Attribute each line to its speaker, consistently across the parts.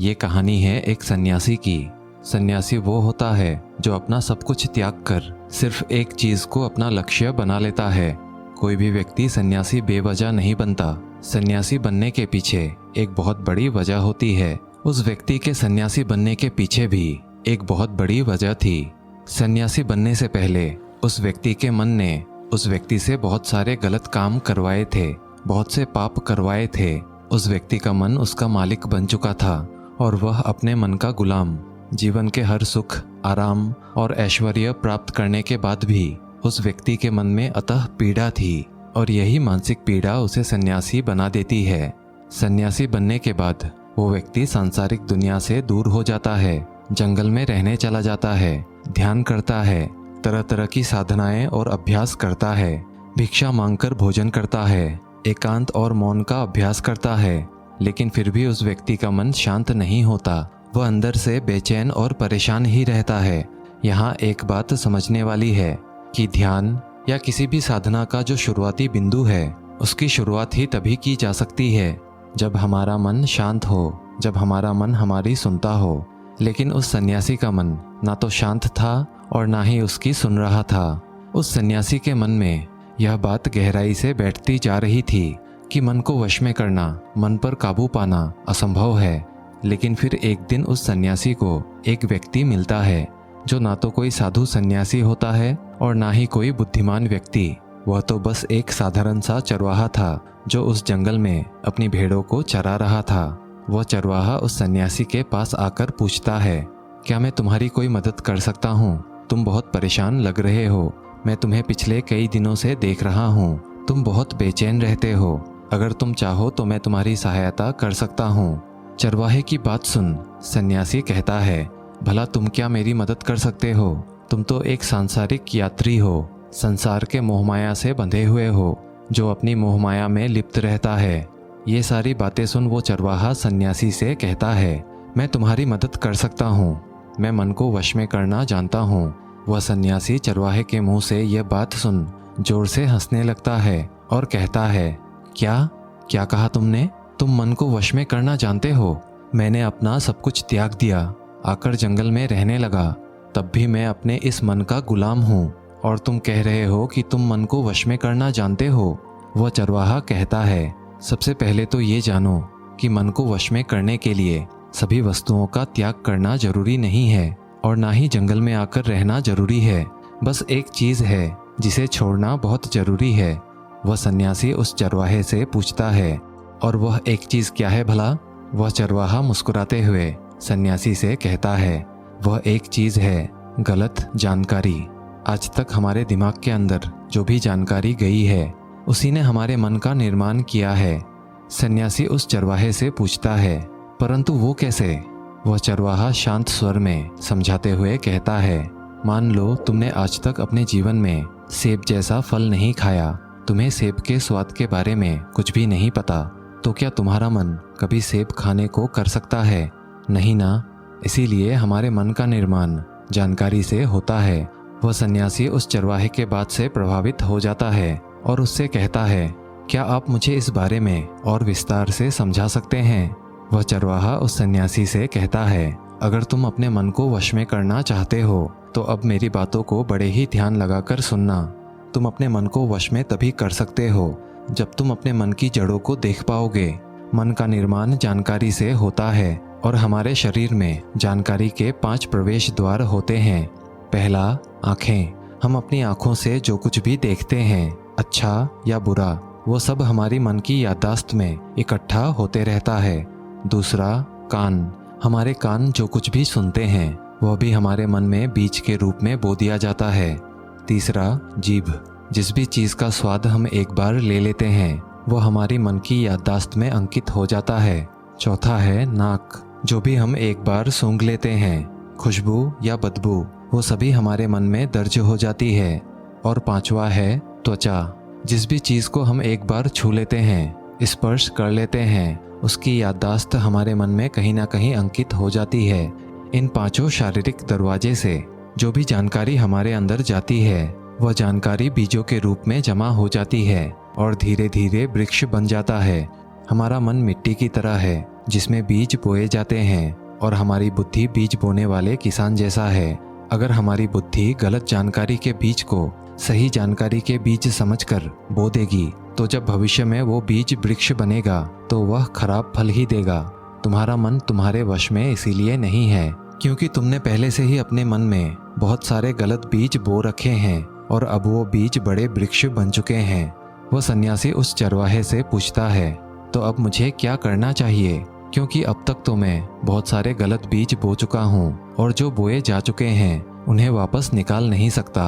Speaker 1: ये कहानी है एक सन्यासी की। सन्यासी वो होता है जो अपना सब कुछ त्याग कर सिर्फ एक चीज को अपना लक्ष्य बना लेता है। कोई भी व्यक्ति सन्यासी बेवजह नहीं बनता। सन्यासी बनने के पीछे एक बहुत बड़ी वजह होती है। उस व्यक्ति के सन्यासी बनने के पीछे भी एक बहुत बड़ी वजह थी। सन्यासी बनने से पहले उस व्यक्ति के मन ने उस व्यक्ति से बहुत सारे गलत काम करवाए थे, बहुत से पाप करवाए थे। उस व्यक्ति का मन उसका मालिक बन चुका था और वह अपने मन का गुलाम। जीवन के हर सुख, आराम और ऐश्वर्य प्राप्त करने के बाद भी उस व्यक्ति के मन में अतः पीड़ा थी और यही मानसिक पीड़ा उसे सन्यासी बना देती है। सन्यासी बनने के बाद वो व्यक्ति सांसारिक दुनिया से दूर हो जाता है, जंगल में रहने चला जाता है, ध्यान करता है, तरह तरह की साधनाएं और अभ्यास करता है, भिक्षा मांगकर भोजन करता है, एकांत और मौन का अभ्यास करता है। लेकिन फिर भी उस व्यक्ति का मन शांत नहीं होता। वह अंदर से बेचैन और परेशान ही रहता है। यहाँ एक बात समझने वाली है कि ध्यान या किसी भी साधना का जो शुरुआती बिंदु है उसकी शुरुआत ही तभी की जा सकती है जब हमारा मन शांत हो, जब हमारा मन हमारी सुनता हो। लेकिन उस सन्यासी का मन ना तो शांत था और ना ही उसकी सुन रहा था। उस सन्यासी के मन में यह बात गहराई से बैठती जा रही थी कि मन को वश में करना, मन पर काबू पाना असंभव है। लेकिन फिर एक दिन उस सन्यासी को एक व्यक्ति मिलता है जो ना तो कोई साधु सन्यासी होता है और ना ही कोई बुद्धिमान व्यक्ति। वह तो बस एक साधारण सा चरवाहा था जो उस जंगल में अपनी भेड़ों को चरा रहा था। वह चरवाहा उस सन्यासी के पास आकर पूछता है, क्या मैं तुम्हारी कोई मदद कर सकता हूँ? तुम बहुत परेशान लग रहे हो। मैं तुम्हें पिछले कई दिनों से देख रहा हूँ। तुम बहुत बेचैन रहते हो। अगर तुम चाहो तो मैं तुम्हारी सहायता कर सकता हूँ। चरवाहे की बात सुन सन्यासी कहता है, भला तुम क्या मेरी मदद कर सकते हो? तुम तो एक सांसारिक यात्री हो, संसार के मोहमाया से बंधे हुए हो, जो अपनी मोहमाया में लिप्त रहता है। ये सारी बातें सुन वो चरवाहा सन्यासी से कहता है, मैं तुम्हारी मदद कर सकता हूँ। मैं मन को वश में करना जानता हूँ। वह सन्यासी चरवाहे के मुंह से यह बात सुन जोर से हंसने लगता है और कहता है, क्या कहा तुमने? तुम मन को वश में करना जानते हो? मैंने अपना सब कुछ त्याग दिया, आकर जंगल में रहने लगा, तब भी मैं अपने इस मन का गुलाम हूँ और तुम कह रहे हो कि तुम मन को वश में करना जानते हो। वह चरवाहा कहता है, सबसे पहले तो ये जानो कि मन को वश में करने के लिए सभी वस्तुओं का त्याग करना जरूरी नहीं है और ना ही जंगल में आकर रहना जरूरी है। बस एक चीज है जिसे छोड़ना बहुत जरूरी है। वह सन्यासी उस चरवाहे से पूछता है, और वह एक चीज क्या है भला? वह चरवाहा मुस्कुराते हुए सन्यासी से कहता है, वह एक चीज है गलत जानकारी। आज तक हमारे दिमाग के अंदर जो भी जानकारी गई है उसी ने हमारे मन का निर्माण किया है। सन्यासी उस चरवाहे से पूछता है, परंतु वो कैसे? वह चरवाहा शांत स्वर में समझाते हुए कहता है, मान लो तुमने आज तक अपने जीवन में सेब जैसा फल नहीं खाया, तुम्हें सेब के स्वाद के बारे में कुछ भी नहीं पता, तो क्या तुम्हारा मन कभी सेब खाने को कर सकता है? नहीं ना। इसीलिए हमारे मन का निर्माण जानकारी से होता है। वह सन्यासी उस चरवाहे के बात से प्रभावित हो जाता है और उससे कहता है, क्या आप मुझे इस बारे में और विस्तार से समझा सकते हैं? वह चरवाहा उस सन्यासी से कहता है, अगर तुम अपने मन को वश में करना चाहते हो तो अब मेरी बातों को बड़े ही ध्यान लगाकर सुनना। तुम अपने मन को वश में तभी कर सकते हो जब तुम अपने मन की जड़ों को देख पाओगे। मन का निर्माण जानकारी से होता है और हमारे शरीर में जानकारी के 5 प्रवेश द्वार होते हैं। पहला, आँखें। हम अपनी आँखों से जो कुछ भी देखते हैं, अच्छा या बुरा, वो सब हमारी मन की याददाश्त में इकट्ठा होते रहता है। दूसरा, कान। हमारे कान जो कुछ भी सुनते हैं वह भी हमारे मन में बीज के रूप में बो दिया जाता है। तीसरा, जीभ। जिस भी चीज़ का स्वाद हम एक बार ले लेते हैं वह हमारी मन की याददाश्त में अंकित हो जाता है। चौथा है नाक। जो भी हम एक बार सूंघ लेते हैं, खुशबू या बदबू, वो सभी हमारे मन में दर्ज हो जाती है। और पांचवा है त्वचा। जिस भी चीज़ को हम एक बार छू लेते हैं, स्पर्श कर लेते हैं, उसकी याददाश्त हमारे मन में कहीं ना कहीं अंकित हो जाती है। इन 5 शारीरिक दरवाजे से जो भी जानकारी हमारे अंदर जाती है वह जानकारी बीजों के रूप में जमा हो जाती है और धीरे धीरे वृक्ष बन जाता है। हमारा मन मिट्टी की तरह है जिसमें बीज बोए जाते हैं और हमारी बुद्धि बीज बोने वाले किसान जैसा है। अगर हमारी बुद्धि गलत जानकारी के बीज को सही जानकारी के बीज समझकर बो देगी तो जब भविष्य में वो बीज वृक्ष बनेगा तो वह खराब फल ही देगा। तुम्हारा मन तुम्हारे वश में इसीलिए नहीं है क्योंकि तुमने पहले से ही अपने मन में बहुत सारे गलत बीज बो रखे हैं और अब वो बीज बड़े वृक्ष बन चुके हैं। वह सन्यासी उस चरवाहे से पूछता है, तो अब मुझे क्या करना चाहिए, क्योंकि अब तक तो मैं बहुत सारे गलत बीज बो चुका हूँ और जो बोए जा चुके हैं उन्हें वापस निकाल नहीं सकता।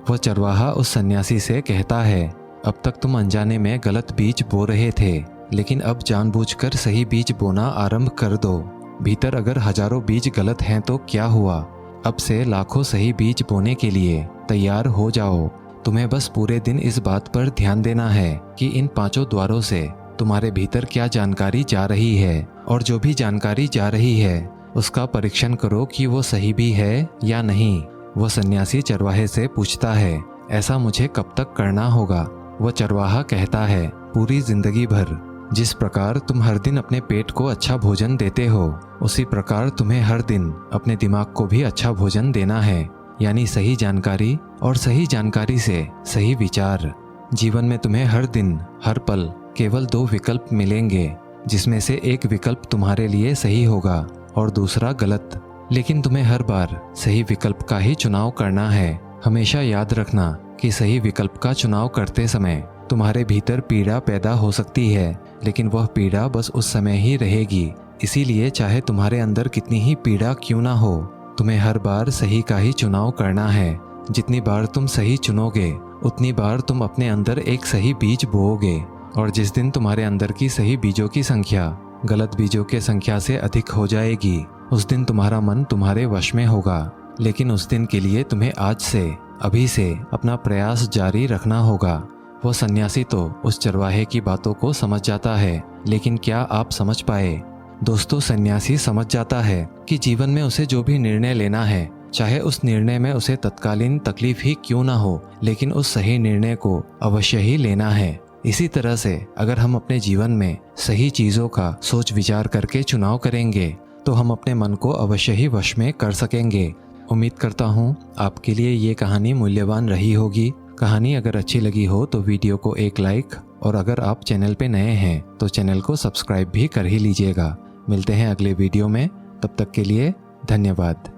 Speaker 1: वह चरवाहा उस सन्यासी से कहता है, अब तक तुम अनजाने में गलत बीज बो रहे थे, लेकिन अब जानबूझकर सही बीज बोना आरंभ कर दो। भीतर अगर हजारों बीज गलत हैं तो क्या हुआ, अब से लाखों सही बीज बोने के लिए तैयार हो जाओ। तुम्हें बस पूरे दिन इस बात पर ध्यान देना है कि इन 5 द्वारों से तुम्हारे भीतर क्या जानकारी जा रही है और जो भी जानकारी जा रही है उसका परीक्षण करो कि वो सही भी है या नहीं। वह सन्यासी चरवाहे से पूछता है, ऐसा मुझे कब तक करना होगा? वह चरवाहा कहता है, पूरी जिंदगी भर। जिस प्रकार तुम हर दिन अपने पेट को अच्छा भोजन देते हो उसी प्रकार तुम्हें हर दिन अपने दिमाग को भी अच्छा भोजन देना है, यानी सही जानकारी और सही जानकारी से सही विचार। जीवन में तुम्हें हर दिन हर पल केवल 2 विकल्प मिलेंगे जिसमें से एक विकल्प तुम्हारे लिए सही होगा और दूसरा गलत, लेकिन तुम्हें हर बार सही विकल्प का ही चुनाव करना है। हमेशा याद रखना कि सही विकल्प का चुनाव करते समय तुम्हारे भीतर पीड़ा पैदा हो सकती है, लेकिन वह पीड़ा बस उस समय ही रहेगी। इसीलिए चाहे तुम्हारे अंदर कितनी ही पीड़ा क्यों ना हो, तुम्हें हर बार सही का ही चुनाव करना है। जितनी बार तुम सही चुनोगे उतनी बार तुम अपने अंदर एक सही बीज बोओगे, और जिस दिन तुम्हारे अंदर की सही बीजों की संख्या गलत बीजों के संख्या से अधिक हो जाएगी उस दिन तुम्हारा मन तुम्हारे वश में होगा। लेकिन उस दिन के लिए तुम्हें आज से, अभी से अपना प्रयास जारी रखना होगा। वो सन्यासी तो उस चरवाहे की बातों को समझ जाता है, लेकिन क्या आप समझ पाए? दोस्तों, सन्यासी समझ जाता है कि जीवन में उसे जो भी निर्णय लेना है, चाहे उस निर्णय में उसे तत्कालीन तकलीफ ही क्यों ना हो, लेकिन उस सही निर्णय को अवश्य ही लेना है। इसी तरह से अगर हम अपने जीवन में सही चीज़ों का सोच विचार करके चुनाव करेंगे तो हम अपने मन को अवश्य ही वश में कर सकेंगे। उम्मीद करता हूँ आपके लिए ये कहानी मूल्यवान रही होगी। कहानी अगर अच्छी लगी हो तो वीडियो को एक लाइक, और अगर आप चैनल पे नए हैं तो चैनल को सब्सक्राइब भी कर ही लीजिएगा। मिलते हैं अगले वीडियो में, तब तक के लिए धन्यवाद।